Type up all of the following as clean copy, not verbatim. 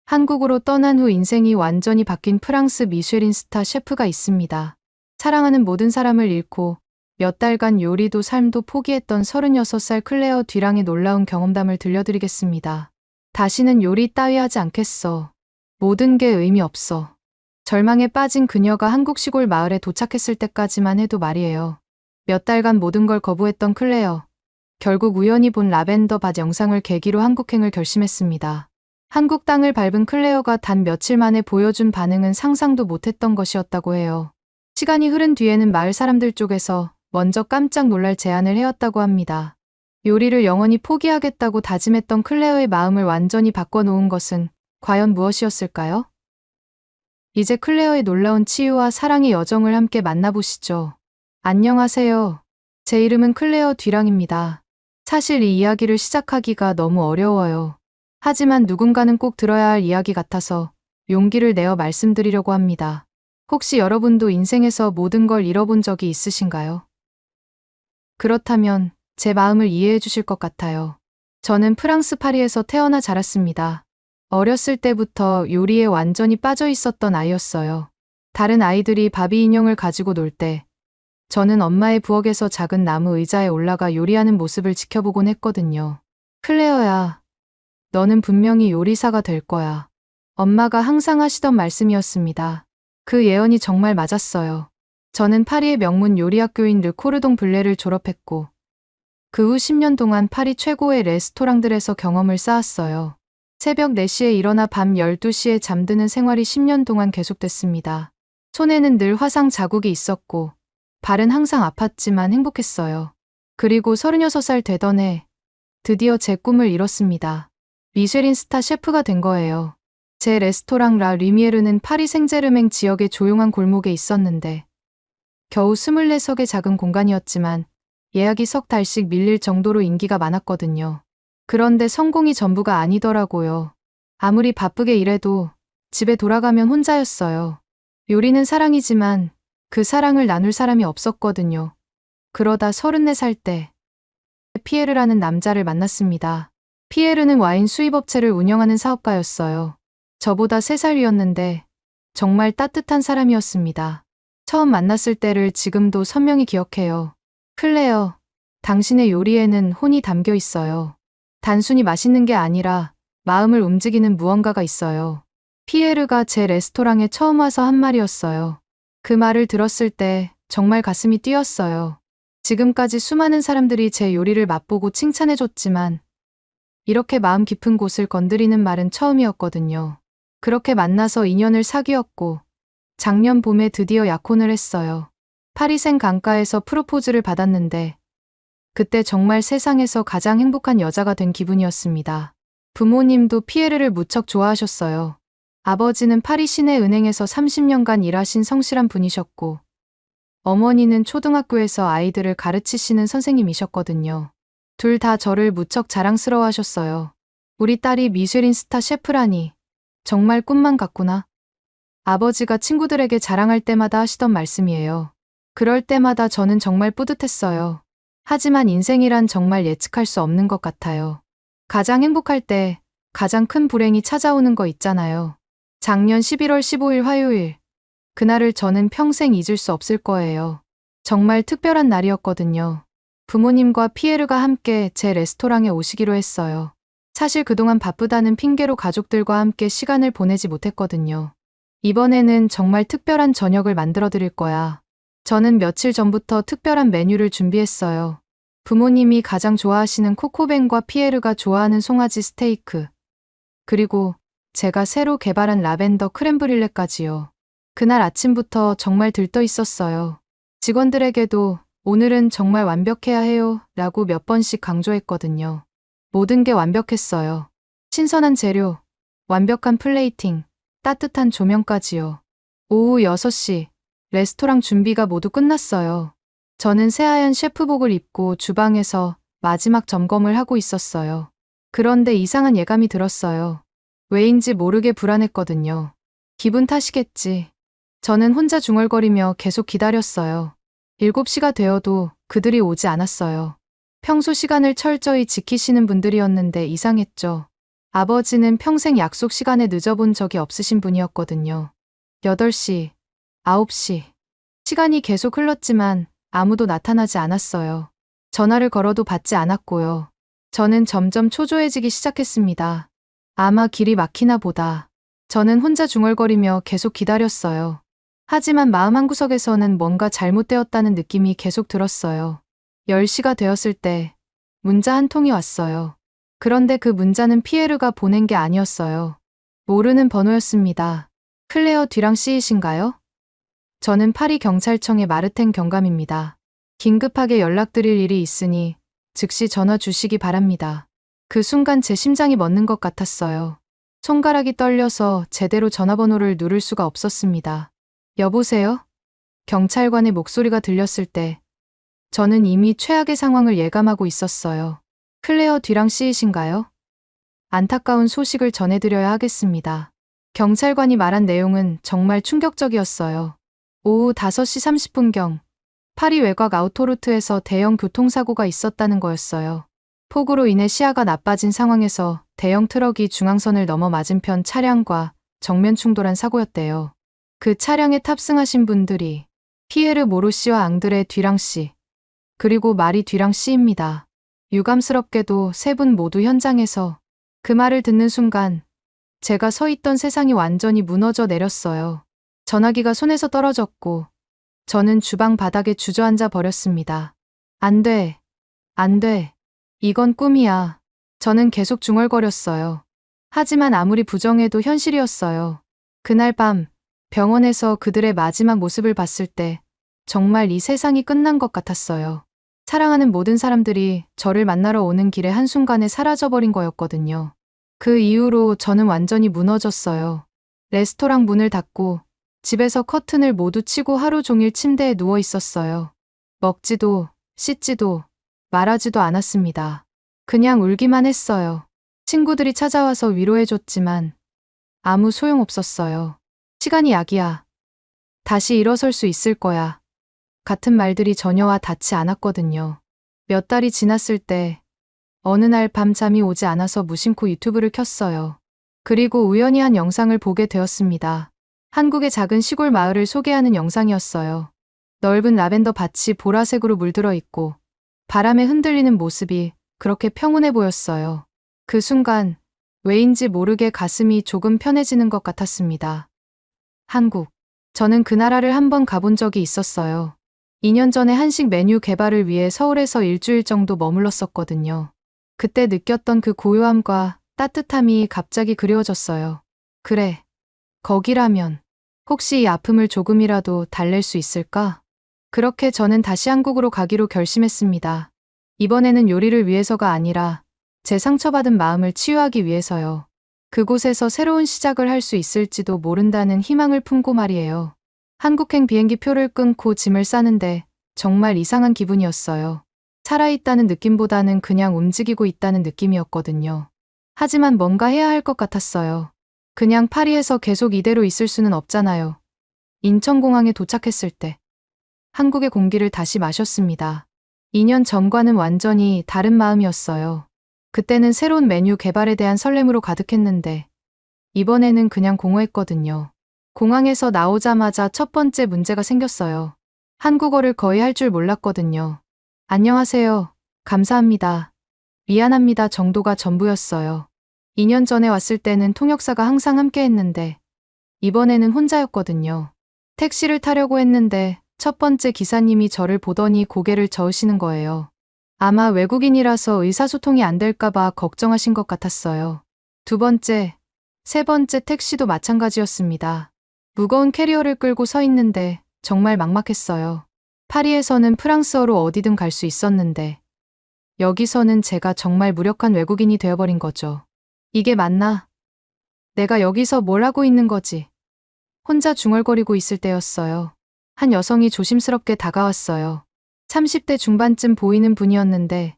한국으로 떠난 후 인생이 완전히 바뀐 프랑스 미쉐린 스타 셰프가 있습니다. 사랑하는 모든 사람을 잃고 몇 달간 요리도 삶도 포기했던 36살 클레어 듀랑의 놀라운 경험담을 들려드리겠습니다. 다시는 요리 따위 하지 않겠어. 모든 게 의미 없어. 절망에 빠진 그녀가 한국 시골 마을에 도착했을 때까지만 해도 말이에요. 몇 달간 모든 걸 거부했던 클레어. 결국 우연히 본 라벤더 밭 영상을 계기로 한국행을 결심했습니다. 한국 땅을 밟은 클레어가 단 며칠 만에 보여준 반응은 상상도 못했던 것이었다고 해요. 시간이 흐른 뒤에는 마을 사람들 쪽에서 먼저 깜짝 놀랄 제안을 해왔다고 합니다. 요리를 영원히 포기하겠다고 다짐했던 클레어의 마음을 완전히 바꿔놓은 것은 과연 무엇이었을까요? 이제 클레어의 놀라운 치유와 사랑의 여정을 함께 만나보시죠. 안녕하세요. 제 이름은 클레어 듀랑입니다. 사실 이 이야기를 시작하기가 너무 어려워요. 하지만 누군가는 꼭 들어야 할 이야기 같아서 용기를 내어 말씀드리려고 합니다. 혹시 여러분도 인생에서 모든 걸 잃어본 적이 있으신가요? 그렇다면 제 마음을 이해해 주실 것 같아요. 저는 프랑스 파리에서 태어나 자랐습니다. 어렸을 때부터 요리에 완전히 빠져 있었던 아이였어요. 다른 아이들이 바비 인형을 가지고 놀 때 저는 엄마의 부엌에서 작은 나무 의자에 올라가 요리하는 모습을 지켜보곤 했거든요. 클레어야, 너는 분명히 요리사가 될 거야. 엄마가 항상 하시던 말씀이었습니다. 그 예언이 정말 맞았어요. 저는 파리의 명문 요리학교인 르 코르동 블레를 졸업했고 그 후 10년 동안 파리 최고의 레스토랑들에서 경험을 쌓았어요. 새벽 4시에 일어나 밤 12시에 잠드는 생활이 10년 동안 계속됐습니다. 손에는 늘 화상 자국이 있었고 발은 항상 아팠지만 행복했어요. 그리고 36살 되던 해 드디어 제 꿈을 이뤘습니다. 미쉐린 스타 셰프가 된 거예요. 제 레스토랑 라 리미에르는 파리 생제르맹 지역의 조용한 골목에 있었는데 겨우 24석의 작은 공간이었지만 예약이 석 달씩 밀릴 정도로 인기가 많았거든요. 그런데 성공이 전부가 아니더라고요. 아무리 바쁘게 일해도 집에 돌아가면 혼자였어요. 요리는 사랑이지만 그 사랑을 나눌 사람이 없었거든요. 그러다 34살 때 피에르라는 남자를 만났습니다. 피에르는 와인 수입업체를 운영하는 사업가였어요. 저보다 3살 위였는데 정말 따뜻한 사람이었습니다. 처음 만났을 때를 지금도 선명히 기억해요. 클레어, 당신의 요리에는 혼이 담겨 있어요. 단순히 맛있는 게 아니라 마음을 움직이는 무언가가 있어요. 피에르가 제 레스토랑에 처음 와서 한 말이었어요. 그 말을 들었을 때 정말 가슴이 뛰었어요. 지금까지 수많은 사람들이 제 요리를 맛보고 칭찬해줬지만 이렇게 마음 깊은 곳을 건드리는 말은 처음이었거든요. 그렇게 만나서 인연을 사귀었고 작년 봄에 드디어 약혼을 했어요. 파리생 강가에서 프로포즈를 받았는데 그때 정말 세상에서 가장 행복한 여자가 된 기분이었습니다. 부모님도 피에르를 무척 좋아하셨어요. 아버지는 파리 시내 은행에서 30년간 일하신 성실한 분이셨고 어머니는 초등학교에서 아이들을 가르치시는 선생님이셨거든요. 둘 다 저를 무척 자랑스러워하셨어요. 우리 딸이 미쉐린 스타 셰프라니 정말 꿈만 같구나. 아버지가 친구들에게 자랑할 때마다 하시던 말씀이에요. 그럴 때마다 저는 정말 뿌듯했어요. 하지만 인생이란 정말 예측할 수 없는 것 같아요. 가장 행복할 때 가장 큰 불행이 찾아오는 거 있잖아요. 작년 11월 15일 화요일. 그날을 저는 평생 잊을 수 없을 거예요. 정말 특별한 날이었거든요. 부모님과 피에르가 함께 제 레스토랑에 오시기로 했어요. 사실 그동안 바쁘다는 핑계로 가족들과 함께 시간을 보내지 못했거든요. 이번에는 정말 특별한 저녁을 만들어 드릴 거야. 저는 며칠 전부터 특별한 메뉴를 준비했어요. 부모님이 가장 좋아하시는 코코뱅과 피에르가 좋아하는 송아지 스테이크. 그리고 제가 새로 개발한 라벤더 크렘브릴레까지요. 그날 아침부터 정말 들떠 있었어요. 직원들에게도 오늘은 정말 완벽해야 해요 라고 몇 번씩 강조했거든요. 모든 게 완벽했어요. 신선한 재료, 완벽한 플레이팅, 따뜻한 조명까지요. 오후 6시, 레스토랑 준비가 모두 끝났어요. 저는 새하얀 셰프복을 입고 주방에서 마지막 점검을 하고 있었어요. 그런데 이상한 예감이 들었어요. 왜인지 모르게 불안했거든요. 기분 탓이겠지. 저는 혼자 중얼거리며 계속 기다렸어요. 7시가 되어도 그들이 오지 않았어요. 평소 시간을 철저히 지키시는 분들이었는데 이상했죠. 아버지는 평생 약속 시간에 늦어본 적이 없으신 분이었거든요. 8시, 9시. 시간이 계속 흘렀지만 아무도 나타나지 않았어요. 전화를 걸어도 받지 않았고요. 저는 점점 초조해지기 시작했습니다. 아마 길이 막히나 보다. 저는 혼자 중얼거리며 계속 기다렸어요. 하지만 마음 한구석에서는 뭔가 잘못되었다는 느낌이 계속 들었어요. 10시가 되었을 때 문자 한 통이 왔어요. 그런데 그 문자는 피에르가 보낸 게 아니었어요. 모르는 번호였습니다. 클레어 듀랑 씨이신가요? 저는 파리 경찰청의 마르텐 경감입니다. 긴급하게 연락드릴 일이 있으니 즉시 전화 주시기 바랍니다. 그 순간 제 심장이 멎는 것 같았어요. 손가락이 떨려서 제대로 전화번호를 누를 수가 없었습니다. 여보세요? 경찰관의 목소리가 들렸을 때 저는 이미 최악의 상황을 예감하고 있었어요. 클레어 듀랑 씨이신가요? 안타까운 소식을 전해드려야 하겠습니다. 경찰관이 말한 내용은 정말 충격적이었어요. 오후 5시 30분경 파리 외곽 아우토로트에서 대형 교통사고가 있었다는 거였어요. 폭우로 인해 시야가 나빠진 상황에서 대형 트럭이 중앙선을 넘어 맞은편 차량과 정면 충돌한 사고였대요. 그 차량에 탑승하신 분들이 피에르 모로 씨와 앙드레 듀랑 씨, 그리고 마리 듀랑 씨입니다. 유감스럽게도 세 분 모두 현장에서. 그 말을 듣는 순간 제가 서 있던 세상이 완전히 무너져 내렸어요. 전화기가 손에서 떨어졌고 저는 주방 바닥에 주저앉아 버렸습니다. 안 돼. 안 돼. 이건 꿈이야. 저는 계속 중얼거렸어요. 하지만 아무리 부정해도 현실이었어요. 그날 밤 병원에서 그들의 마지막 모습을 봤을 때 정말 이 세상이 끝난 것 같았어요. 사랑하는 모든 사람들이 저를 만나러 오는 길에 한순간에 사라져버린 거였거든요. 그 이후로 저는 완전히 무너졌어요. 레스토랑 문을 닫고 집에서 커튼을 모두 치고 하루 종일 침대에 누워 있었어요. 먹지도, 씻지도, 말하지도 않았습니다. 그냥 울기만 했어요. 친구들이 찾아와서 위로해줬지만 아무 소용없었어요. 시간이 약이야. 다시 일어설 수 있을 거야. 같은 말들이 전혀 와 닿지 않았거든요. 몇 달이 지났을 때 어느 날 밤 잠이 오지 않아서 무심코 유튜브를 켰어요. 그리고 우연히 한 영상을 보게 되었습니다. 한국의 작은 시골 마을을 소개하는 영상이었어요. 넓은 라벤더 밭이 보라색으로 물들어 있고 바람에 흔들리는 모습이 그렇게 평온해 보였어요. 그 순간 왜인지 모르게 가슴이 조금 편해지는 것 같았습니다. 한국. 저는 그 나라를 한번 가본 적이 있었어요. 2년 전에 한식 메뉴 개발을 위해 서울에서 일주일 정도 머물렀었거든요. 그때 느꼈던 그 고요함과 따뜻함이 갑자기 그리워졌어요. 그래, 거기라면 혹시 이 아픔을 조금이라도 달랠 수 있을까? 그렇게 저는 다시 한국으로 가기로 결심했습니다. 이번에는 요리를 위해서가 아니라 제 상처받은 마음을 치유하기 위해서요. 그곳에서 새로운 시작을 할 수 있을지도 모른다는 희망을 품고 말이에요. 한국행 비행기 표를 끊고 짐을 싸는데 정말 이상한 기분이었어요. 살아있다는 느낌보다는 그냥 움직이고 있다는 느낌이었거든요. 하지만 뭔가 해야 할 것 같았어요. 그냥 파리에서 계속 이대로 있을 수는 없잖아요. 인천공항에 도착했을 때 한국의 공기를 다시 마셨습니다. 2년 전과는 완전히 다른 마음이었어요. 그때는 새로운 메뉴 개발에 대한 설렘으로 가득했는데 이번에는 그냥 공허했거든요. 공항에서 나오자마자 첫 번째 문제가 생겼어요. 한국어를 거의 할 줄 몰랐거든요. 안녕하세요. 감사합니다. 미안합니다 정도가 전부였어요. 2년 전에 왔을 때는 통역사가 항상 함께 했는데 이번에는 혼자였거든요. 택시를 타려고 했는데 첫 번째 기사님이 저를 보더니 고개를 저으시는 거예요. 아마 외국인이라서 의사소통이 안 될까봐 걱정하신 것 같았어요. 두 번째, 세 번째 택시도 마찬가지였습니다. 무거운 캐리어를 끌고 서 있는데 정말 막막했어요. 파리에서는 프랑스어로 어디든 갈 수 있었는데 여기서는 제가 정말 무력한 외국인이 되어버린 거죠. 이게 맞나? 내가 여기서 뭘 하고 있는 거지? 혼자 중얼거리고 있을 때였어요. 한 여성이 조심스럽게 다가왔어요. 30대 중반쯤 보이는 분이었는데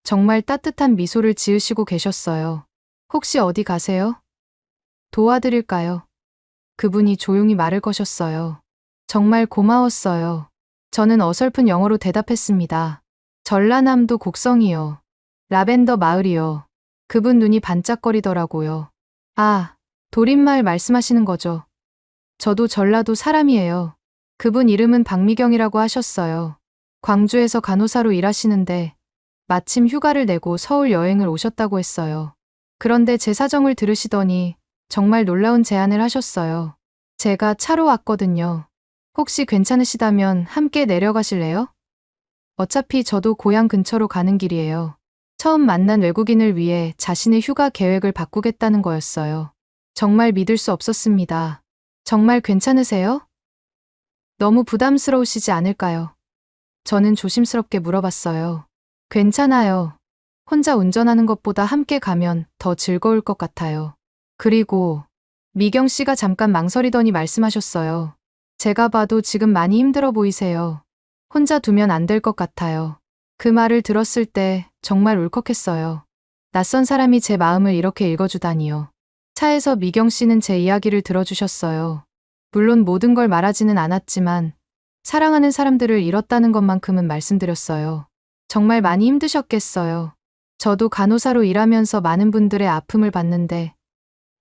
정말 따뜻한 미소를 지으시고 계셨어요. 혹시 어디 가세요? 도와드릴까요? 그분이 조용히 말을 거셨어요. 정말 고마웠어요. 저는 어설픈 영어로 대답했습니다. 전라남도 곡성이요. 라벤더 마을이요. 그분 눈이 반짝거리더라고요. 아, 도림마을 말씀하시는 거죠. 저도 전라도 사람이에요. 그분 이름은 박미경이라고 하셨어요. 광주에서 간호사로 일하시는데 마침 휴가를 내고 서울 여행을 오셨다고 했어요. 그런데 제 사정을 들으시더니 정말 놀라운 제안을 하셨어요. 제가 차로 왔거든요. 혹시 괜찮으시다면 함께 내려가실래요? 어차피 저도 고향 근처로 가는 길이에요. 처음 만난 외국인을 위해 자신의 휴가 계획을 바꾸겠다는 거였어요. 정말 믿을 수 없었습니다. 정말 괜찮으세요? 너무 부담스러우시지 않을까요? 저는 조심스럽게 물어봤어요. 괜찮아요. 혼자 운전하는 것보다 함께 가면 더 즐거울 것 같아요. 그리고 미경 씨가 잠깐 망설이더니 말씀하셨어요. 제가 봐도 지금 많이 힘들어 보이세요. 혼자 두면 안 될 것 같아요. 그 말을 들었을 때 정말 울컥했어요. 낯선 사람이 제 마음을 이렇게 읽어주다니요. 차에서 미경 씨는 제 이야기를 들어주셨어요. 물론 모든 걸 말하지는 않았지만 사랑하는 사람들을 잃었다는 것만큼은 말씀드렸어요. 정말 많이 힘드셨겠어요. 저도 간호사로 일하면서 많은 분들의 아픔을 봤는데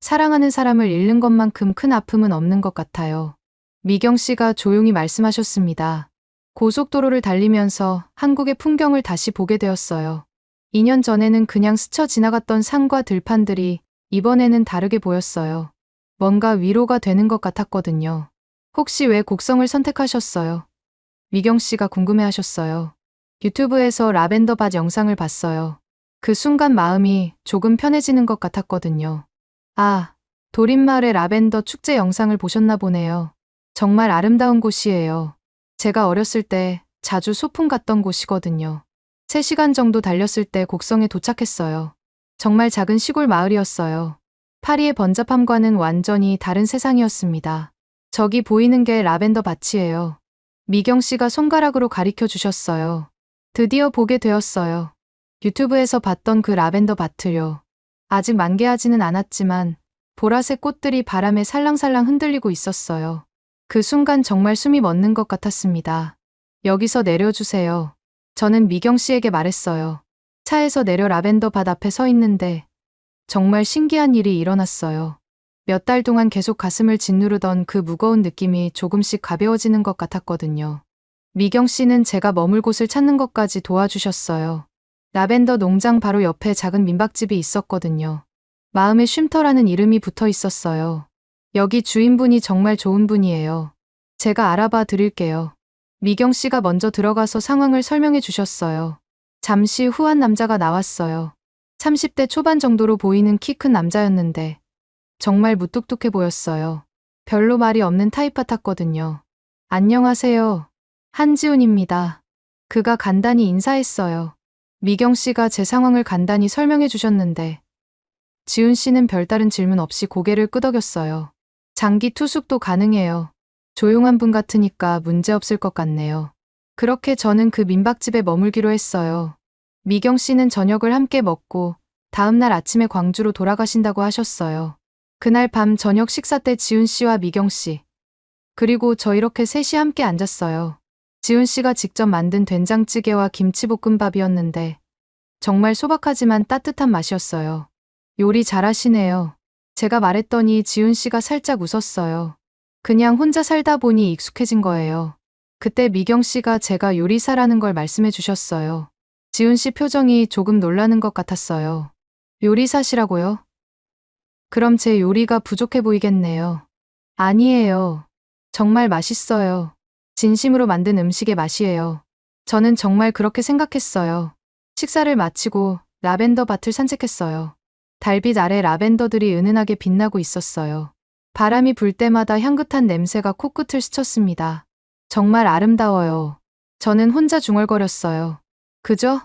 사랑하는 사람을 잃는 것만큼 큰 아픔은 없는 것 같아요. 미경 씨가 조용히 말씀하셨습니다. 고속도로를 달리면서 한국의 풍경을 다시 보게 되었어요. 2년 전에는 그냥 스쳐 지나갔던 산과 들판들이 이번에는 다르게 보였어요. 뭔가 위로가 되는 것 같았거든요. 혹시 왜 곡성을 선택하셨어요? 미경 씨가 궁금해하셨어요. 유튜브에서 라벤더 밭 영상을 봤어요. 그 순간 마음이 조금 편해지는 것 같았거든요. 아, 도림마을의 라벤더 축제 영상을 보셨나 보네요. 정말 아름다운 곳이에요. 제가 어렸을 때 자주 소풍 갔던 곳이거든요. 3시간 정도 달렸을 때 곡성에 도착했어요. 정말 작은 시골 마을이었어요. 파리의 번잡함과는 완전히 다른 세상이었습니다. 저기 보이는 게 라벤더 밭이에요. 미경 씨가 손가락으로 가리켜 주셨어요. 드디어 보게 되었어요. 유튜브에서 봤던 그 라벤더 밭을요. 아직 만개하지는 않았지만 보라색 꽃들이 바람에 살랑살랑 흔들리고 있었어요. 그 순간 정말 숨이 멎는 것 같았습니다. 여기서 내려주세요. 저는 미경 씨에게 말했어요. 차에서 내려 라벤더 밭 앞에 서 있는데 정말 신기한 일이 일어났어요. 몇 달 동안 계속 가슴을 짓누르던 그 무거운 느낌이 조금씩 가벼워지는 것 같았거든요. 미경 씨는 제가 머물 곳을 찾는 것까지 도와주셨어요. 라벤더 농장 바로 옆에 작은 민박집이 있었거든요. 마음의 쉼터라는 이름이 붙어 있었어요. 여기 주인분이 정말 좋은 분이에요. 제가 알아봐 드릴게요. 미경 씨가 먼저 들어가서 상황을 설명해 주셨어요. 잠시 후 한 남자가 나왔어요. 30대 초반 정도로 보이는 키 큰 남자였는데 정말 무뚝뚝해 보였어요. 별로 말이 없는 타입 같았거든요. 안녕하세요. 한지훈입니다. 그가 간단히 인사했어요. 미경 씨가 제 상황을 간단히 설명해 주셨는데 지훈 씨는 별다른 질문 없이 고개를 끄덕였어요. 장기 투숙도 가능해요. 조용한 분 같으니까 문제 없을 것 같네요. 그렇게 저는 그 민박집에 머물기로 했어요. 미경 씨는 저녁을 함께 먹고 다음날 아침에 광주로 돌아가신다고 하셨어요. 그날 밤 저녁 식사 때 지훈 씨와 미경 씨, 그리고 저 이렇게 셋이 함께 앉았어요. 지훈 씨가 직접 만든 된장찌개와 김치볶음밥이었는데 정말 소박하지만 따뜻한 맛이었어요. 요리 잘하시네요. 제가 말했더니 지훈 씨가 살짝 웃었어요. 그냥 혼자 살다 보니 익숙해진 거예요. 그때 미경 씨가 제가 요리사라는 걸 말씀해 주셨어요. 지훈 씨 표정이 조금 놀라는 것 같았어요. 요리사시라고요? 그럼 제 요리가 부족해 보이겠네요. 아니에요. 정말 맛있어요. 진심으로 만든 음식의 맛이에요. 저는 정말 그렇게 생각했어요. 식사를 마치고 라벤더 밭을 산책했어요. 달빛 아래 라벤더들이 은은하게 빛나고 있었어요. 바람이 불 때마다 향긋한 냄새가 코끝을 스쳤습니다. 정말 아름다워요. 저는 혼자 중얼거렸어요. 그죠?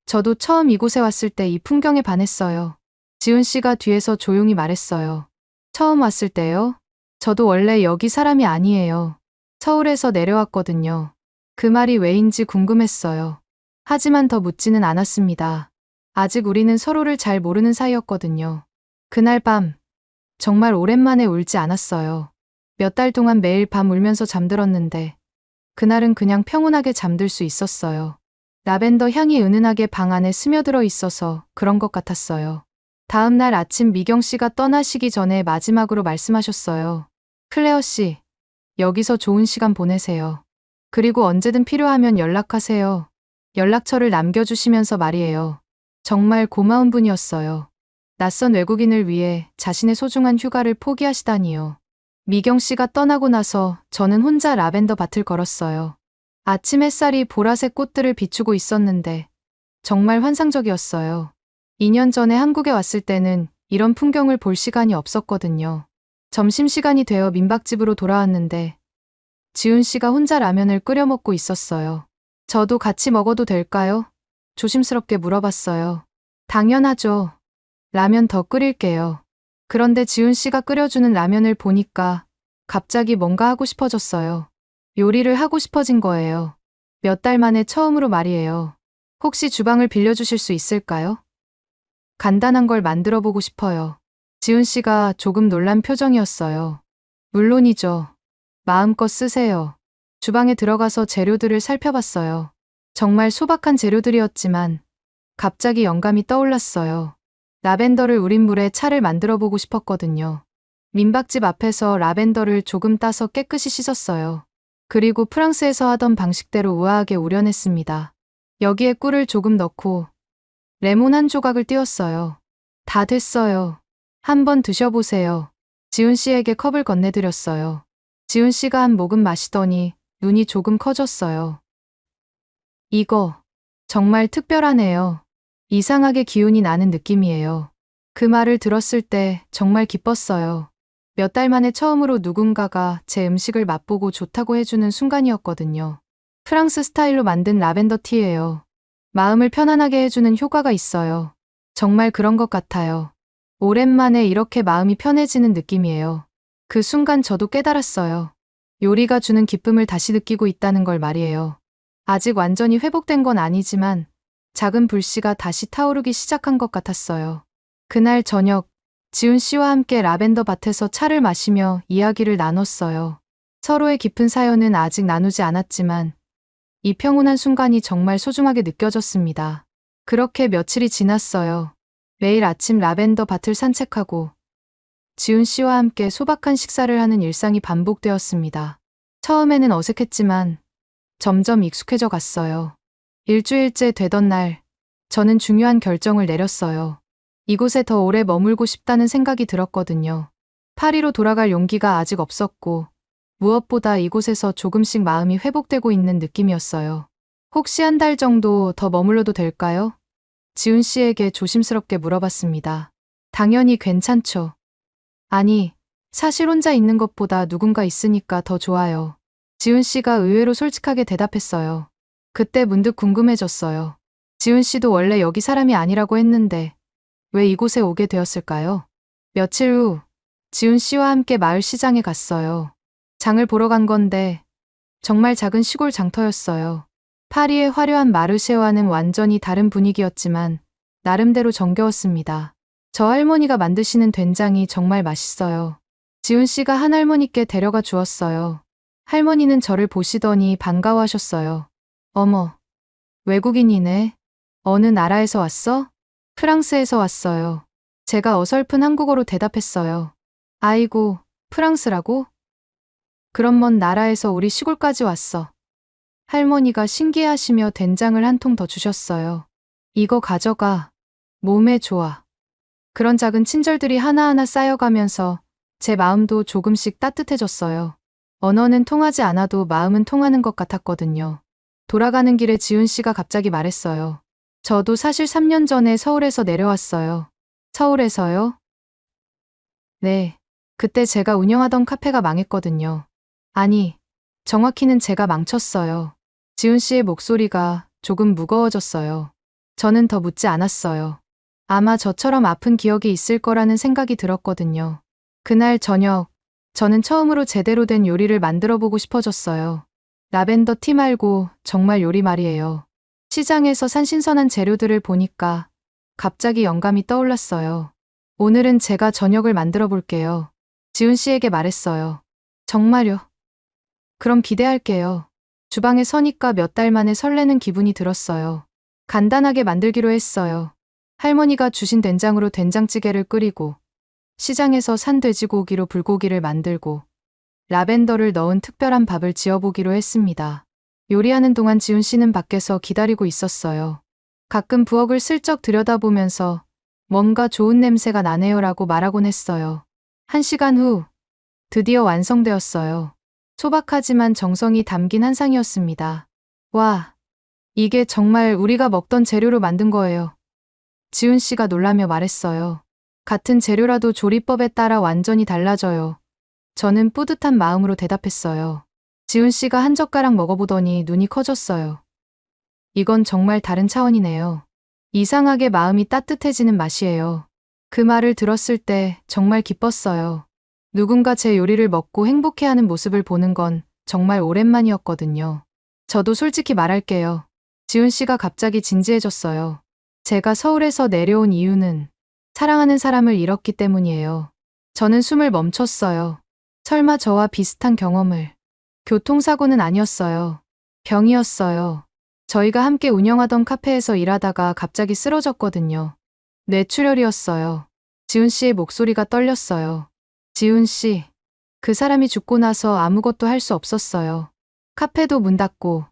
저도 처음 이곳에 왔을 때 이 풍경에 반했어요. 지훈 씨가 뒤에서 조용히 말했어요. 처음 왔을 때요? 저도 원래 여기 사람이 아니에요. 서울에서 내려왔거든요. 그 말이 왜인지 궁금했어요. 하지만 더 묻지는 않았습니다. 아직 우리는 서로를 잘 모르는 사이였거든요. 그날 밤, 정말 오랜만에 울지 않았어요. 몇 달 동안 매일 밤 울면서 잠들었는데, 그날은 그냥 평온하게 잠들 수 있었어요. 라벤더 향이 은은하게 방 안에 스며들어 있어서 그런 것 같았어요. 다음 날 아침 미경 씨가 떠나시기 전에 마지막으로 말씀하셨어요. 클레어 씨, 여기서 좋은 시간 보내세요. 그리고 언제든 필요하면 연락하세요. 연락처를 남겨주시면서 말이에요. 정말 고마운 분이었어요. 낯선 외국인을 위해 자신의 소중한 휴가를 포기하시다니요. 미경 씨가 떠나고 나서 저는 혼자 라벤더 밭을 걸었어요. 아침 햇살이 보라색 꽃들을 비추고 있었는데 정말 환상적이었어요. 2년 전에 한국에 왔을 때는 이런 풍경을 볼 시간이 없었거든요. 점심시간이 되어 민박집으로 돌아왔는데 지훈 씨가 혼자 라면을 끓여 먹고 있었어요. 저도 같이 먹어도 될까요? 조심스럽게 물어봤어요. 당연하죠. 라면 더 끓일게요. 그런데 지훈 씨가 끓여주는 라면을 보니까 갑자기 뭔가 하고 싶어졌어요. 요리를 하고 싶어진 거예요. 몇 달 만에 처음으로 말이에요. 혹시 주방을 빌려주실 수 있을까요? 간단한 걸 만들어 보고 싶어요. 지훈 씨가 조금 놀란 표정이었어요. 물론이죠. 마음껏 쓰세요. 주방에 들어가서 재료들을 살펴봤어요. 정말 소박한 재료들이었지만 갑자기 영감이 떠올랐어요. 라벤더를 우린 물에 차를 만들어 보고 싶었거든요. 민박집 앞에서 라벤더를 조금 따서 깨끗이 씻었어요. 그리고 프랑스에서 하던 방식대로 우아하게 우려냈습니다. 여기에 꿀을 조금 넣고 레몬 한 조각을 띄웠어요. 다 됐어요. 한번 드셔보세요. 지훈 씨에게 컵을 건네드렸어요. 지훈 씨가 한 모금 마시더니 눈이 조금 커졌어요. 이거 정말 특별하네요. 이상하게 기운이 나는 느낌이에요. 그 말을 들었을 때 정말 기뻤어요. 몇 달 만에 처음으로 누군가가 제 음식을 맛보고 좋다고 해주는 순간이었거든요. 프랑스 스타일로 만든 라벤더 티예요. 마음을 편안하게 해주는 효과가 있어요. 정말 그런 것 같아요. 오랜만에 이렇게 마음이 편해지는 느낌이에요. 그 순간 저도 깨달았어요. 요리가 주는 기쁨을 다시 느끼고 있다는 걸 말이에요. 아직 완전히 회복된 건 아니지만 작은 불씨가 다시 타오르기 시작한 것 같았어요. 그날 저녁, 지훈 씨와 함께 라벤더 밭에서 차를 마시며 이야기를 나눴어요. 서로의 깊은 사연은 아직 나누지 않았지만 이 평온한 순간이 정말 소중하게 느껴졌습니다. 그렇게 며칠이 지났어요. 매일 아침 라벤더 밭을 산책하고 지훈 씨와 함께 소박한 식사를 하는 일상이 반복되었습니다. 처음에는 어색했지만 점점 익숙해져 갔어요. 일주일째 되던 날, 저는 중요한 결정을 내렸어요. 이곳에 더 오래 머물고 싶다는 생각이 들었거든요. 파리로 돌아갈 용기가 아직 없었고, 무엇보다 이곳에서 조금씩 마음이 회복되고 있는 느낌이었어요. 혹시 한 달 정도 더 머물러도 될까요? 지훈 씨에게 조심스럽게 물어봤습니다. 당연히 괜찮죠. 아니, 사실 혼자 있는 것보다 누군가 있으니까 더 좋아요. 지훈 씨가 의외로 솔직하게 대답했어요. 그때 문득 궁금해졌어요. 지훈 씨도 원래 여기 사람이 아니라고 했는데 왜 이곳에 오게 되었을까요? 며칠 후, 지훈 씨와 함께 마을 시장에 갔어요. 장을 보러 간 건데 정말 작은 시골 장터였어요. 파리의 화려한 마르쉐와는 완전히 다른 분위기였지만 나름대로 정겨웠습니다. 저 할머니가 만드시는 된장이 정말 맛있어요. 지훈 씨가 한 할머니께 데려가 주었어요. 할머니는 저를 보시더니 반가워하셨어요. 어머, 외국인이네. 어느 나라에서 왔어? 프랑스에서 왔어요. 제가 어설픈 한국어로 대답했어요. 아이고, 프랑스라고? 그럼 먼 나라에서 우리 시골까지 왔어. 할머니가 신기해하시며 된장을 한 통 더 주셨어요. 이거 가져가. 몸에 좋아. 그런 작은 친절들이 하나하나 쌓여가면서 제 마음도 조금씩 따뜻해졌어요. 언어는 통하지 않아도 마음은 통하는 것 같았거든요. 돌아가는 길에 지훈 씨가 갑자기 말했어요. 저도 사실 3년 전에 서울에서 내려왔어요. 서울에서요? 네. 그때 제가 운영하던 카페가 망했거든요. 아니, 정확히는 제가 망쳤어요. 지훈 씨의 목소리가 조금 무거워졌어요. 저는 더 묻지 않았어요. 아마 저처럼 아픈 기억이 있을 거라는 생각이 들었거든요. 그날 저녁, 저는 처음으로 제대로 된 요리를 만들어 보고 싶어졌어요. 라벤더 티 말고 정말 요리 말이에요. 시장에서 산 신선한 재료들을 보니까 갑자기 영감이 떠올랐어요. 오늘은 제가 저녁을 만들어 볼게요. 지훈 씨에게 말했어요. 정말요? 그럼 기대할게요. 주방에 서니까 몇 달 만에 설레는 기분이 들었어요. 간단하게 만들기로 했어요. 할머니가 주신 된장으로 된장찌개를 끓이고, 시장에서 산 돼지고기로 불고기를 만들고, 라벤더를 넣은 특별한 밥을 지어보기로 했습니다. 요리하는 동안 지훈 씨는 밖에서 기다리고 있었어요. 가끔 부엌을 슬쩍 들여다보면서 뭔가 좋은 냄새가 나네요라고 말하곤 했어요. 1시간 후, 드디어 완성되었어요. 소박하지만 정성이 담긴 한 상이었습니다. 와, 이게 정말 우리가 먹던 재료로 만든 거예요. 지훈 씨가 놀라며 말했어요. 같은 재료라도 조리법에 따라 완전히 달라져요. 저는 뿌듯한 마음으로 대답했어요. 지훈 씨가 한 젓가락 먹어보더니 눈이 커졌어요. 이건 정말 다른 차원이네요. 이상하게 마음이 따뜻해지는 맛이에요. 그 말을 들었을 때 정말 기뻤어요. 누군가 제 요리를 먹고 행복해하는 모습을 보는 건 정말 오랜만이었거든요. 저도 솔직히 말할게요. 지훈 씨가 갑자기 진지해졌어요. 제가 서울에서 내려온 이유는 사랑하는 사람을 잃었기 때문이에요. 저는 숨을 멈췄어요. 설마 저와 비슷한 경험을. 교통사고는 아니었어요. 병이었어요. 저희가 함께 운영하던 카페에서 일하다가 갑자기 쓰러졌거든요. 뇌출혈이었어요. 지훈 씨의 목소리가 떨렸어요. 지훈 씨. 그 사람이 죽고 나서 아무것도 할 수 없었어요. 카페도 문 닫고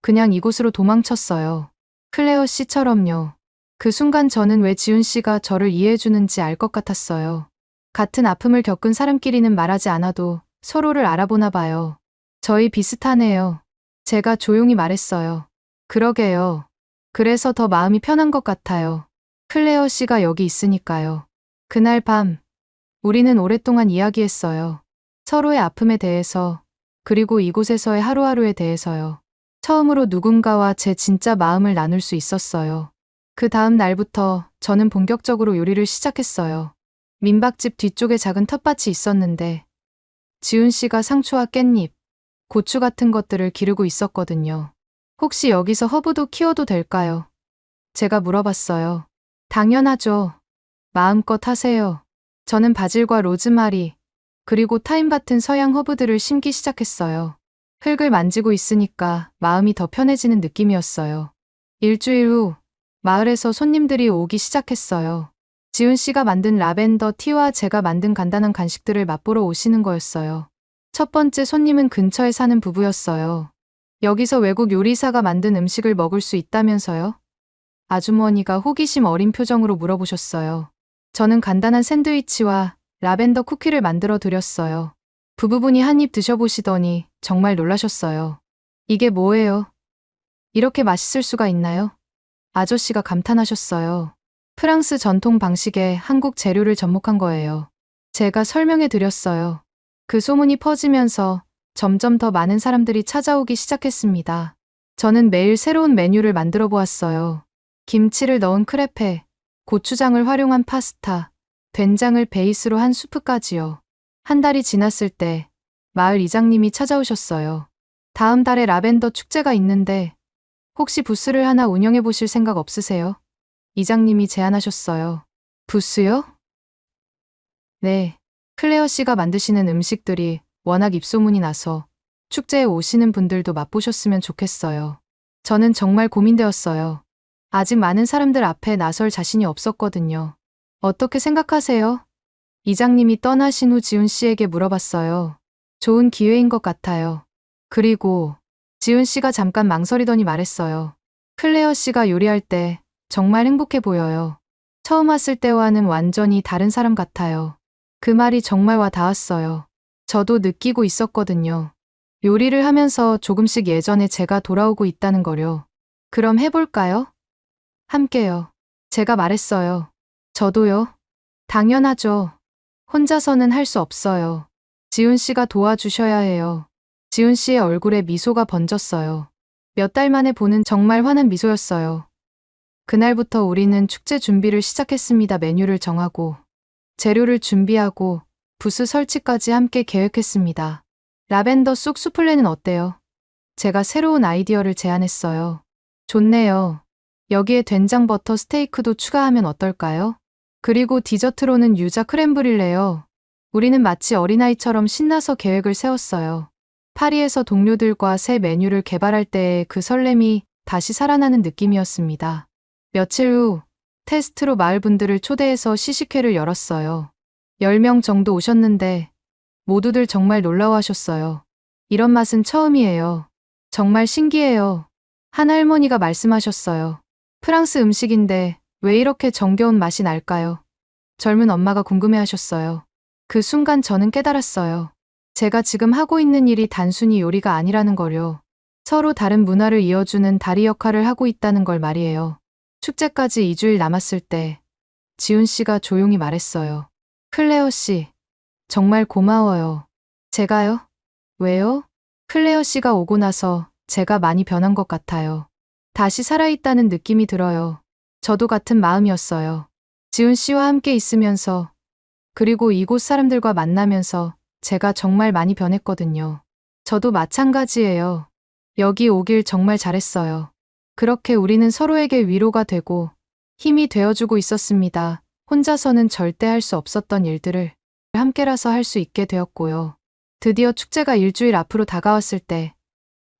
그냥 이곳으로 도망쳤어요. 클레어 씨처럼요. 그 순간 저는 왜 지훈 씨가 저를 이해해주는지 알 것 같았어요. 같은 아픔을 겪은 사람끼리는 말하지 않아도 서로를 알아보나 봐요. 저희 비슷하네요. 제가 조용히 말했어요. 그러게요. 그래서 더 마음이 편한 것 같아요. 클레어 씨가 여기 있으니까요. 그날 밤, 우리는 오랫동안 이야기했어요. 서로의 아픔에 대해서, 그리고 이곳에서의 하루하루에 대해서요. 처음으로 누군가와 제 진짜 마음을 나눌 수 있었어요. 그 다음 날부터 저는 본격적으로 요리를 시작했어요. 민박집 뒤쪽에 작은 텃밭이 있었는데 지훈 씨가 상추와 깻잎, 고추 같은 것들을 기르고 있었거든요. 혹시 여기서 허브도 키워도 될까요? 제가 물어봤어요. 당연하죠. 마음껏 하세요. 저는 바질과 로즈마리, 그리고 타임 같은 서양 허브들을 심기 시작했어요. 흙을 만지고 있으니까 마음이 더 편해지는 느낌이었어요. 일주일 후, 마을에서 손님들이 오기 시작했어요. 지훈 씨가 만든 라벤더 티와 제가 만든 간단한 간식들을 맛보러 오시는 거였어요. 첫 번째 손님은 근처에 사는 부부였어요. 여기서 외국 요리사가 만든 음식을 먹을 수 있다면서요? 아주머니가 호기심 어린 표정으로 물어보셨어요. 저는 간단한 샌드위치와 라벤더 쿠키를 만들어 드렸어요. 부부분이 한 입 드셔보시더니 정말 놀라셨어요. 이게 뭐예요? 이렇게 맛있을 수가 있나요? 아저씨가 감탄하셨어요. 프랑스 전통 방식의 한국 재료를 접목한 거예요. 제가 설명해 드렸어요. 그 소문이 퍼지면서 점점 더 많은 사람들이 찾아오기 시작했습니다. 저는 매일 새로운 메뉴를 만들어 보았어요. 김치를 넣은 크레페, 고추장을 활용한 파스타, 된장을 베이스로 한 수프까지요. 한 달이 지났을 때 마을 이장님이 찾아오셨어요. 다음 달에 라벤더 축제가 있는데 혹시 부스를 하나 운영해 보실 생각 없으세요? 이장님이 제안하셨어요. 부스요? 네. 클레어 씨가 만드시는 음식들이 워낙 입소문이 나서 축제에 오시는 분들도 맛보셨으면 좋겠어요. 저는 정말 고민되었어요. 아직 많은 사람들 앞에 나설 자신이 없었거든요. 어떻게 생각하세요? 이장님이 떠나신 후 지훈 씨에게 물어봤어요. 좋은 기회인 것 같아요. 그리고 지훈 씨가 잠깐 망설이더니 말했어요. 클레어 씨가 요리할 때 정말 행복해 보여요. 처음 왔을 때와는 완전히 다른 사람 같아요. 그 말이 정말 와 닿았어요. 저도 느끼고 있었거든요. 요리를 하면서 조금씩 예전에 제가 돌아오고 있다는 거요. 그럼 해볼까요? 함께요. 제가 말했어요. 저도요. 당연하죠. 혼자서는 할 수 없어요. 지훈 씨가 도와주셔야 해요. 지훈 씨의 얼굴에 미소가 번졌어요. 몇 달 만에 보는 정말 환한 미소였어요. 그날부터 우리는 축제 준비를 시작했습니다. 메뉴를 정하고, 재료를 준비하고, 부스 설치까지 함께 계획했습니다. 라벤더 쑥 수플레는 어때요? 제가 새로운 아이디어를 제안했어요. 좋네요. 여기에 된장 버터 스테이크도 추가하면 어떨까요? 그리고 디저트로는 유자 크렘브릴레요. 우리는 마치 어린아이처럼 신나서 계획을 세웠어요. 파리에서 동료들과 새 메뉴를 개발할 때의 그 설렘이 다시 살아나는 느낌이었습니다. 며칠 후 테스트로 마을 분들을 초대해서 시식회를 열었어요. 10명 정도 오셨는데 모두들 정말 놀라워하셨어요. 이런 맛은 처음이에요. 정말 신기해요. 한 할머니가 말씀하셨어요. 프랑스 음식인데 왜 이렇게 정겨운 맛이 날까요? 젊은 엄마가 궁금해하셨어요. 그 순간 저는 깨달았어요. 제가 지금 하고 있는 일이 단순히 요리가 아니라는 거요. 서로 다른 문화를 이어주는 다리 역할을 하고 있다는 걸 말이에요. 축제까지 2주일 남았을 때 지훈 씨가 조용히 말했어요. 클레어 씨, 정말 고마워요. 제가요? 왜요? 클레어 씨가 오고 나서 제가 많이 변한 것 같아요. 다시 살아있다는 느낌이 들어요. 저도 같은 마음이었어요. 지훈 씨와 함께 있으면서, 그리고 이곳 사람들과 만나면서 제가 정말 많이 변했거든요. 저도 마찬가지예요. 여기 오길 정말 잘했어요. 그렇게 우리는 서로에게 위로가 되고 힘이 되어주고 있었습니다. 혼자서는 절대 할 수 없었던 일들을 함께라서 할 수 있게 되었고요. 드디어 축제가 일주일 앞으로 다가왔을 때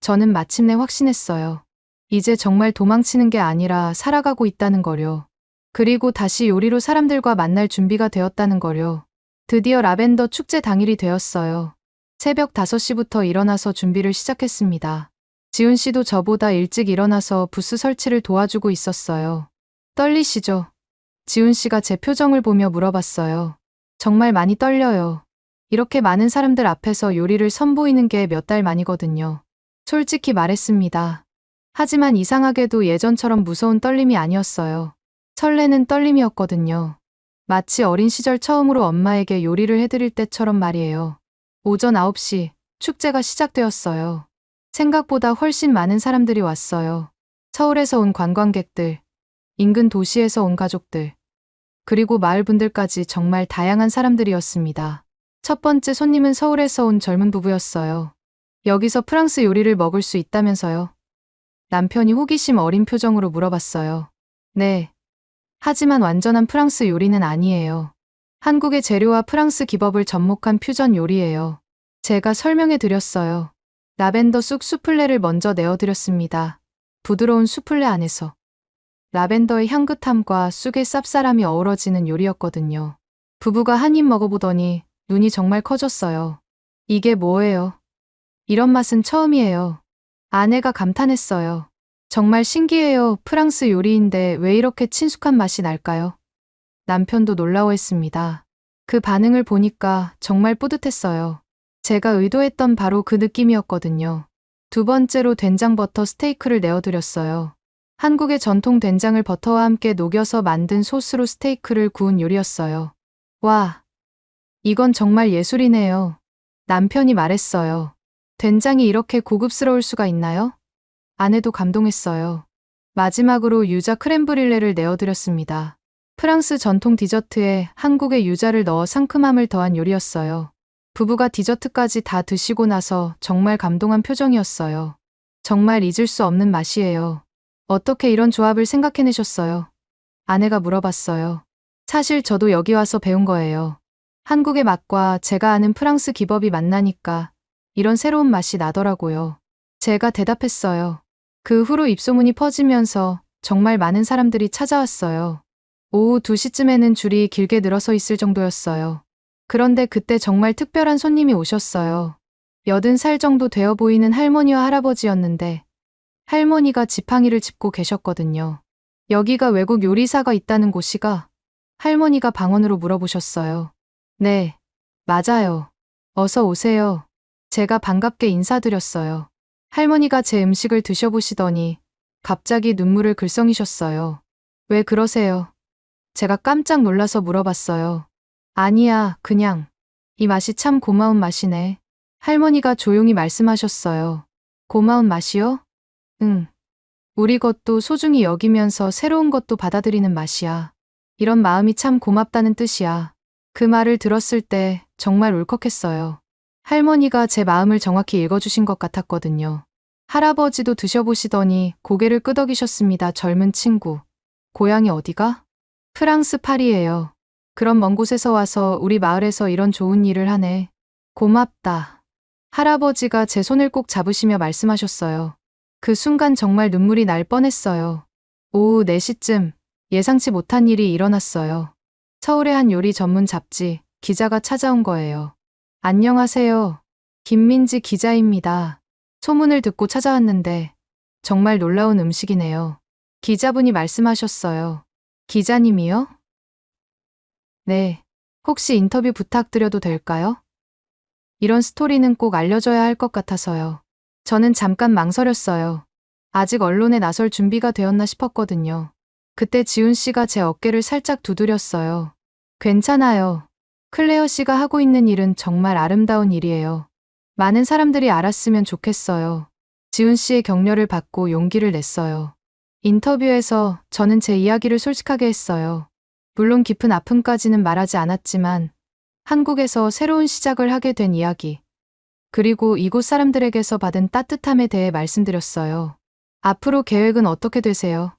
저는 마침내 확신했어요. 이제 정말 도망치는 게 아니라 살아가고 있다는 거요. 그리고 다시 요리로 사람들과 만날 준비가 되었다는 거요. 드디어 라벤더 축제 당일이 되었어요. 새벽 5시부터 일어나서 준비를 시작했습니다. 지훈 씨도 저보다 일찍 일어나서 부스 설치를 도와주고 있었어요. 떨리시죠? 지훈 씨가 제 표정을 보며 물어봤어요. 정말 많이 떨려요. 이렇게 많은 사람들 앞에서 요리를 선보이는 게 몇 달 만이거든요. 솔직히 말했습니다. 하지만 이상하게도 예전처럼 무서운 떨림이 아니었어요. 설레는 떨림이었거든요. 마치 어린 시절 처음으로 엄마에게 요리를 해드릴 때처럼 말이에요. 오전 9시 축제가 시작되었어요. 생각보다 훨씬 많은 사람들이 왔어요. 서울에서 온 관광객들, 인근 도시에서 온 가족들, 그리고 마을 분들까지 정말 다양한 사람들이었습니다. 첫 번째 손님은 서울에서 온 젊은 부부였어요. 여기서 프랑스 요리를 먹을 수 있다면서요? 남편이 호기심 어린 표정으로 물어봤어요. 네. 하지만 완전한 프랑스 요리는 아니에요. 한국의 재료와 프랑스 기법을 접목한 퓨전 요리예요. 제가 설명해 드렸어요. 라벤더 쑥 수플레를 먼저 내어드렸습니다. 부드러운 수플레 안에서 라벤더의 향긋함과 쑥의 쌉쌀함이 어우러지는 요리였거든요. 부부가 한 입 먹어보더니 눈이 정말 커졌어요. 이게 뭐예요? 이런 맛은 처음이에요. 아내가 감탄했어요. 정말 신기해요. 프랑스 요리인데 왜 이렇게 친숙한 맛이 날까요? 남편도 놀라워했습니다. 그 반응을 보니까 정말 뿌듯했어요. 제가 의도했던 바로 그 느낌이었거든요. 두 번째로 된장 버터 스테이크를 내어드렸어요. 한국의 전통 된장을 버터와 함께 녹여서 만든 소스로 스테이크를 구운 요리였어요. 와, 이건 정말 예술이네요. 남편이 말했어요. 된장이 이렇게 고급스러울 수가 있나요? 아내도 감동했어요. 마지막으로 유자 크렘브릴레를 내어드렸습니다. 프랑스 전통 디저트에 한국의 유자를 넣어 상큼함을 더한 요리였어요. 부부가 디저트까지 다 드시고 나서 정말 감동한 표정이었어요. 정말 잊을 수 없는 맛이에요. 어떻게 이런 조합을 생각해내셨어요? 아내가 물어봤어요. 사실 저도 여기 와서 배운 거예요. 한국의 맛과 제가 아는 프랑스 기법이 만나니까 이런 새로운 맛이 나더라고요. 제가 대답했어요. 그 후로 입소문이 퍼지면서 정말 많은 사람들이 찾아왔어요. 오후 2시쯤에는 줄이 길게 늘어서 있을 정도였어요. 그런데 그때 정말 특별한 손님이 오셨어요. 80살 정도 되어 보이는 할머니와 할아버지였는데 할머니가 지팡이를 짚고 계셨거든요. 여기가 외국 요리사가 있다는 곳이가? 할머니가 방언으로 물어보셨어요. 네, 맞아요. 어서 오세요. 제가 반갑게 인사드렸어요. 할머니가 제 음식을 드셔보시더니 갑자기 눈물을 글썽이셨어요. 왜 그러세요? 제가 깜짝 놀라서 물어봤어요. 아니야, 그냥. 이 맛이 참 고마운 맛이네. 할머니가 조용히 말씀하셨어요. 고마운 맛이요? 응. 우리 것도 소중히 여기면서 새로운 것도 받아들이는 맛이야. 이런 마음이 참 고맙다는 뜻이야. 그 말을 들었을 때 정말 울컥했어요. 할머니가 제 마음을 정확히 읽어주신 것 같았거든요. 할아버지도 드셔보시더니 고개를 끄덕이셨습니다. 젊은 친구. 고향이 어디가? 프랑스 파리예요. 그런 먼 곳에서 와서 우리 마을에서 이런 좋은 일을 하네. 고맙다. 할아버지가 제 손을 꼭 잡으시며 말씀하셨어요. 그 순간 정말 눈물이 날 뻔했어요. 오후 4시쯤 예상치 못한 일이 일어났어요. 서울의 한 요리 전문 잡지 기자가 찾아온 거예요. 안녕하세요. 김민지 기자입니다. 소문을 듣고 찾아왔는데 정말 놀라운 음식이네요. 기자분이 말씀하셨어요. 기자님이요? 네. 혹시 인터뷰 부탁드려도 될까요? 이런 스토리는 꼭 알려줘야 할 것 같아서요. 저는 잠깐 망설였어요. 아직 언론에 나설 준비가 되었나 싶었거든요. 그때 지훈 씨가 제 어깨를 살짝 두드렸어요. 괜찮아요. 클레어 씨가 하고 있는 일은 정말 아름다운 일이에요. 많은 사람들이 알았으면 좋겠어요. 지훈 씨의 격려를 받고 용기를 냈어요. 인터뷰에서 저는 제 이야기를 솔직하게 했어요. 물론 깊은 아픔까지는 말하지 않았지만 한국에서 새로운 시작을 하게 된 이야기, 그리고 이곳 사람들에게서 받은 따뜻함에 대해 말씀드렸어요. 앞으로 계획은 어떻게 되세요?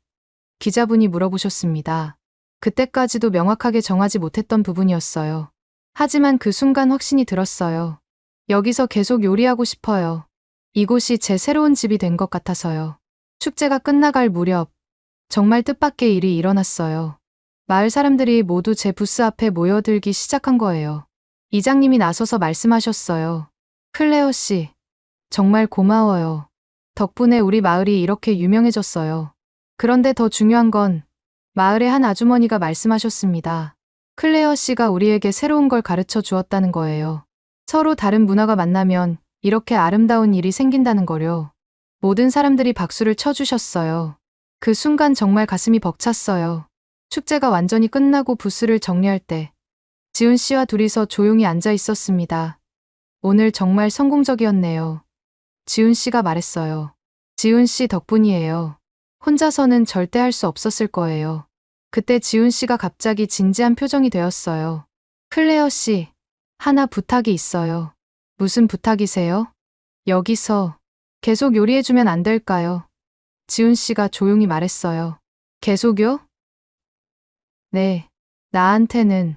기자분이 물어보셨습니다. 그때까지도 명확하게 정하지 못했던 부분이었어요. 하지만 그 순간 확신이 들었어요. 여기서 계속 요리하고 싶어요. 이곳이 제 새로운 집이 된 것 같아서요. 축제가 끝나갈 무렵 정말 뜻밖의 일이 일어났어요. 마을 사람들이 모두 제 부스 앞에 모여들기 시작한 거예요. 이장님이 나서서 말씀하셨어요. 클레어 씨, 정말 고마워요. 덕분에 우리 마을이 이렇게 유명해졌어요. 그런데 더 중요한 건 마을의 한 아주머니가 말씀하셨습니다. 클레어 씨가 우리에게 새로운 걸 가르쳐 주었다는 거예요. 서로 다른 문화가 만나면 이렇게 아름다운 일이 생긴다는 거요. 모든 사람들이 박수를 쳐주셨어요. 그 순간 정말 가슴이 벅찼어요. 축제가 완전히 끝나고 부스를 정리할 때 지훈 씨와 둘이서 조용히 앉아 있었습니다. 오늘 정말 성공적이었네요. 지훈 씨가 말했어요. 지훈 씨 덕분이에요. 혼자서는 절대 할 수 없었을 거예요. 그때 지훈 씨가 갑자기 진지한 표정이 되었어요. 클레어 씨, 하나 부탁이 있어요. 무슨 부탁이세요? 여기서 계속 요리해주면 안 될까요? 지훈 씨가 조용히 말했어요. 계속요? 네, 나한테는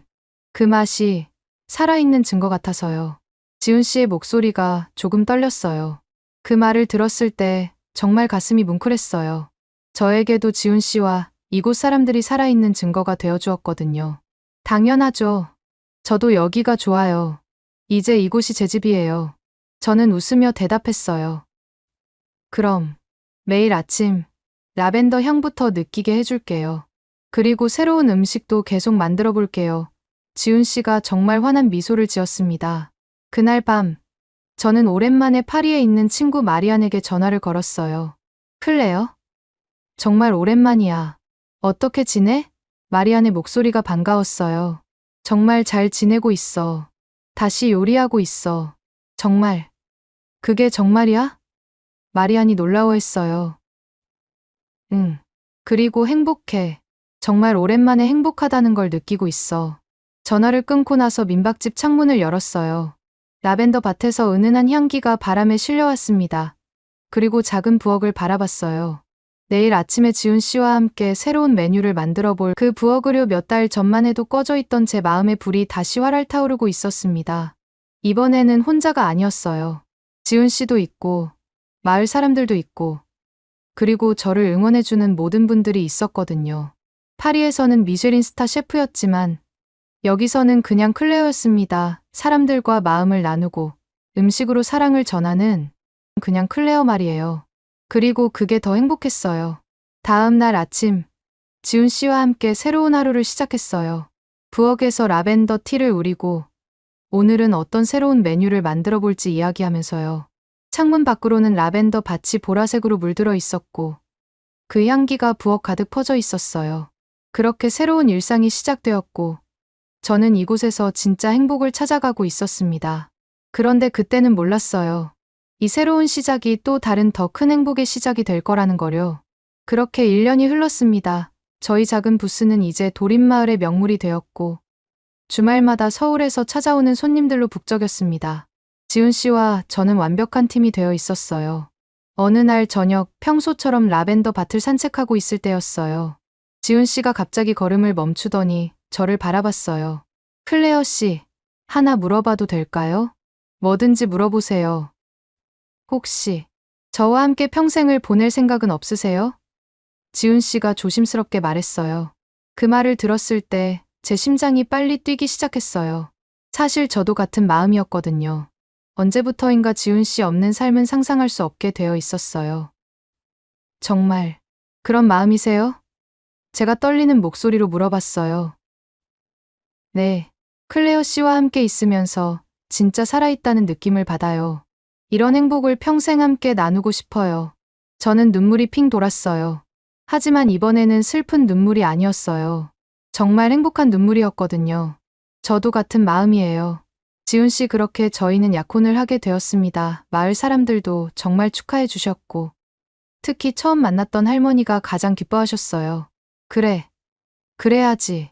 그 맛이 살아있는 증거 같아서요. 지훈 씨의 목소리가 조금 떨렸어요. 그 말을 들었을 때 정말 가슴이 뭉클했어요. 저에게도 지훈 씨와 이곳 사람들이 살아있는 증거가 되어주었거든요. 당연하죠. 저도 여기가 좋아요. 이제 이곳이 제 집이에요. 저는 웃으며 대답했어요. 그럼 매일 아침 라벤더 향부터 느끼게 해줄게요. 그리고 새로운 음식도 계속 만들어 볼게요. 지훈 씨가 정말 환한 미소를 지었습니다. 그날 밤, 저는 오랜만에 파리에 있는 친구 마리안에게 전화를 걸었어요. 클레어? 정말 오랜만이야. 어떻게 지내? 마리안의 목소리가 반가웠어요. 정말 잘 지내고 있어. 다시 요리하고 있어. 정말. 그게 정말이야? 마리안이 놀라워했어요. 응. 그리고 행복해. 정말 오랜만에 행복하다는 걸 느끼고 있어. 전화를 끊고 나서 민박집 창문을 열었어요. 라벤더 밭에서 은은한 향기가 바람에 실려왔습니다. 그리고 작은 부엌을 바라봤어요. 내일 아침에 지훈 씨와 함께 새로운 메뉴를 만들어 볼 그 부엌으로 몇 달 전만 해도 꺼져 있던 제 마음의 불이 다시 활활 타오르고 있었습니다. 이번에는 혼자가 아니었어요. 지훈 씨도 있고, 마을 사람들도 있고, 그리고 저를 응원해주는 모든 분들이 있었거든요. 파리에서는 미쉐린 스타 셰프였지만 여기서는 그냥 클레어였습니다. 사람들과 마음을 나누고 음식으로 사랑을 전하는 그냥 클레어 말이에요. 그리고 그게 더 행복했어요. 다음 날 아침, 지훈 씨와 함께 새로운 하루를 시작했어요. 부엌에서 라벤더 티를 우리고 오늘은 어떤 새로운 메뉴를 만들어 볼지 이야기하면서요. 창문 밖으로는 라벤더 밭이 보라색으로 물들어 있었고 그 향기가 부엌 가득 퍼져 있었어요. 그렇게 새로운 일상이 시작되었고 저는 이곳에서 진짜 행복을 찾아가고 있었습니다. 그런데 그때는 몰랐어요. 이 새로운 시작이 또 다른 더 큰 행복의 시작이 될 거라는 거요. 그렇게 1년이 흘렀습니다. 저희 작은 부스는 이제 도림마을의 명물이 되었고 주말마다 서울에서 찾아오는 손님들로 북적였습니다. 지훈 씨와 저는 완벽한 팀이 되어 있었어요. 어느 날 저녁 평소처럼 라벤더 밭을 산책하고 있을 때였어요. 지훈 씨가 갑자기 걸음을 멈추더니 저를 바라봤어요. 클레어 씨, 하나 물어봐도 될까요? 뭐든지 물어보세요. 혹시 저와 함께 평생을 보낼 생각은 없으세요? 지훈 씨가 조심스럽게 말했어요. 그 말을 들었을 때 제 심장이 빨리 뛰기 시작했어요. 사실 저도 같은 마음이었거든요. 언제부터인가 지훈 씨 없는 삶은 상상할 수 없게 되어 있었어요. 정말 그런 마음이세요? 제가 떨리는 목소리로 물어봤어요. 네, 클레어 씨와 함께 있으면서 진짜 살아있다는 느낌을 받아요. 이런 행복을 평생 함께 나누고 싶어요. 저는 눈물이 핑 돌았어요. 하지만 이번에는 슬픈 눈물이 아니었어요. 정말 행복한 눈물이었거든요. 저도 같은 마음이에요. 지훈 씨 그렇게 저희는 약혼을 하게 되었습니다. 마을 사람들도 정말 축하해 주셨고, 특히 처음 만났던 할머니가 가장 기뻐하셨어요. 그래, 그래야지.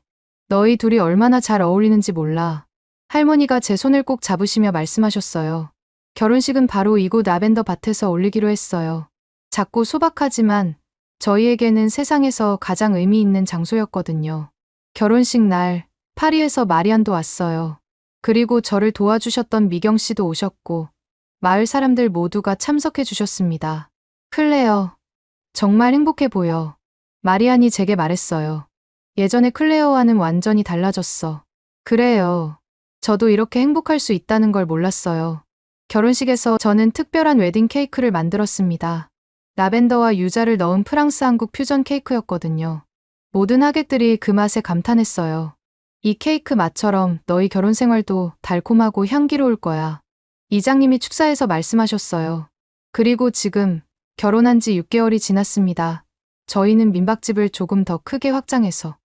너희 둘이 얼마나 잘 어울리는지 몰라. 할머니가 제 손을 꼭 잡으시며 말씀하셨어요. 결혼식은 바로 이곳 라벤더 밭에서 올리기로 했어요. 작고 소박하지만 저희에게는 세상에서 가장 의미 있는 장소였거든요. 결혼식 날 파리에서 마리안도 왔어요. 그리고 저를 도와주셨던 미경 씨도 오셨고 마을 사람들 모두가 참석해 주셨습니다. 클레어, 정말 행복해 보여. 마리안이 제게 말했어요. 예전에 클레어와는 완전히 달라졌어. 그래요. 저도 이렇게 행복할 수 있다는 걸 몰랐어요. 결혼식에서 저는 특별한 웨딩 케이크를 만들었습니다. 라벤더와 유자를 넣은 프랑스 한국 퓨전 케이크였거든요. 모든 하객들이 그 맛에 감탄했어요. 이 케이크 맛처럼 너희 결혼 생활도 달콤하고 향기로울 거야. 이장님이 축사에서 말씀하셨어요. 그리고 지금 결혼한 지 6개월이 지났습니다. 저희는 민박집을 조금 더 크게 확장해서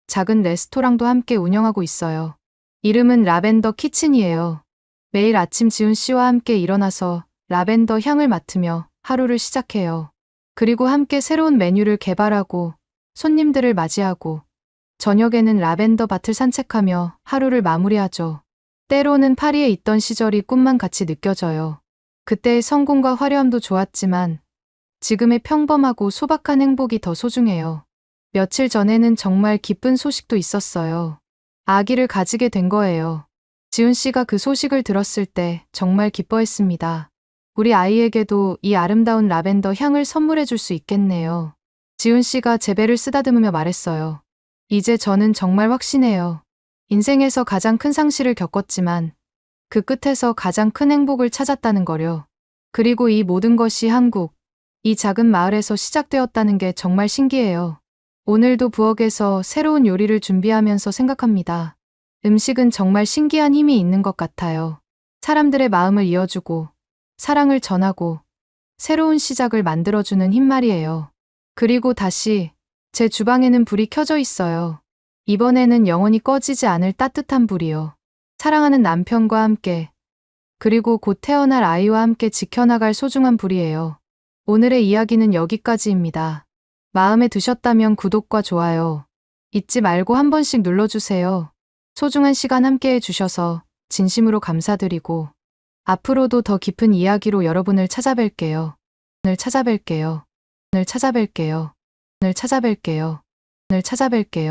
작은 레스토랑도 함께 운영하고 있어요. 이름은 라벤더 키친이에요. 매일 아침 지훈 씨와 함께 일어나서 라벤더 향을 맡으며 하루를 시작해요. 그리고 함께 새로운 메뉴를 개발하고 손님들을 맞이하고 저녁에는 라벤더 밭을 산책하며 하루를 마무리하죠. 때로는 파리에 있던 시절이 꿈만 같이 느껴져요. 그때의 성공과 화려함도 좋았지만 지금의 평범하고 소박한 행복이 더 소중해요. 며칠 전에는 정말 기쁜 소식도 있었어요. 아기를 가지게 된 거예요. 지훈 씨가 그 소식을 들었을 때 정말 기뻐했습니다. 우리 아이에게도 이 아름다운 라벤더 향을 선물해 줄 수 있겠네요. 지훈 씨가 제 배를 쓰다듬으며 말했어요. 이제 저는 정말 확신해요. 인생에서 가장 큰 상실을 겪었지만 그 끝에서 가장 큰 행복을 찾았다는 거요. 그리고 이 모든 것이 한국, 이 작은 마을에서 시작되었다는 게 정말 신기해요. 오늘도 부엌에서 새로운 요리를 준비하면서 생각합니다. 음식은 정말 신기한 힘이 있는 것 같아요. 사람들의 마음을 이어주고 사랑을 전하고 새로운 시작을 만들어주는 힘 말이에요. 그리고 다시 제 주방에는 불이 켜져 있어요. 이번에는 영원히 꺼지지 않을 따뜻한 불이요. 사랑하는 남편과 함께 그리고 곧 태어날 아이와 함께 지켜나갈 소중한 불이에요. 오늘의 이야기는 여기까지입니다. 마음에 드셨다면 구독과 좋아요 잊지 말고 한 번씩 눌러주세요. 소중한 시간 함께 해주셔서 진심으로 감사드리고 앞으로도 더 깊은 이야기로 여러분을 찾아뵐게요. 오늘 찾아뵐게요. 오늘 찾아뵐게요. 오늘 찾아뵐게요. 오늘 찾아뵐게요.